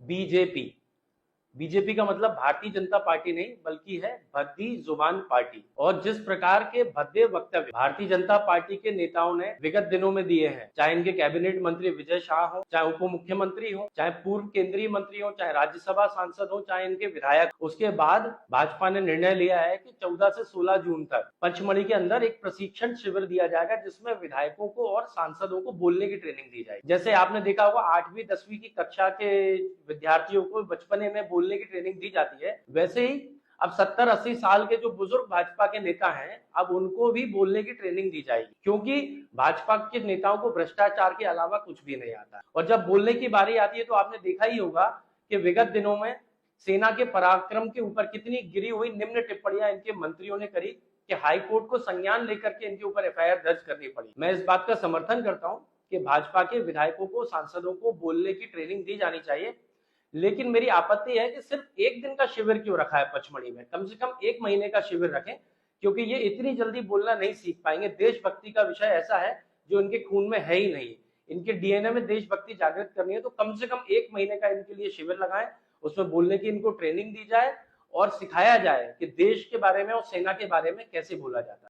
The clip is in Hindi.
बीजेपी। बीजेपी का मतलब भारतीय जनता पार्टी नहीं बल्कि है भद्दी जुबान पार्टी। और जिस प्रकार के भद्दे वक्तव्य भारतीय जनता पार्टी के नेताओं ने विगत दिनों में दिए हैं, चाहे इनके कैबिनेट मंत्री विजय शाह हो, चाहे उप मुख्यमंत्री हो, चाहे पूर्व केंद्रीय मंत्री हो, चाहे राज्यसभा सांसद हो, चाहे इनके विधायक, उसके बाद भाजपा ने निर्णय लिया है कि 14 से 16 जून तक पचमढ़ी के अंदर एक प्रशिक्षण शिविर दिया जाएगा, जिसमें विधायकों को और सांसदों को बोलने की ट्रेनिंग दी जाएगी। जैसे आपने देखा होगा 8वीं 10वीं की कक्षा के विद्यार्थियों को बचपने में बोलने की ट्रेनिंग दी जाती है, वैसे ही अब 70-80 साल के जो बुजुर्ग भाजपा के नेता हैं, अब उनको भी बोलने की ट्रेनिंग दी जाएगी, क्योंकि भाजपा के नेताओं को भ्रष्टाचार के अलावा कुछ भी नहीं आता। और जब बोलने की बारी आती है तो आपने देखा ही होगा कि विगत दिनों में सेना के पराक्रम के ऊपर कितनी गिरी हुई निम्न टिप्पणियां इनके मंत्रियों ने करी कि हाईकोर्ट को संज्ञान लेकर के इनके ऊपर एफआईआर दर्ज करनी पड़ी। मैं इस बात का समर्थन करता हूं कि भाजपा के विधायकों को, सांसदों को बोलने की ट्रेनिंग दी जानी चाहिए, लेकिन मेरी आपत्ति है कि सिर्फ एक दिन का शिविर क्यों रखा है पचमढ़ी में। कम से कम 1 महीने का शिविर रखें, क्योंकि ये इतनी जल्दी बोलना नहीं सीख पाएंगे। देशभक्ति का विषय ऐसा है जो इनके खून में है ही नहीं। इनके डीएनए में देशभक्ति जागृत करनी है, तो कम से कम 1 महीने का इनके लिए शिविर लगाएं, उसमें बोलने की इनको ट्रेनिंग दी जाए और सिखाया जाए कि देश के बारे में और सेना के बारे में कैसे बोला जाता है।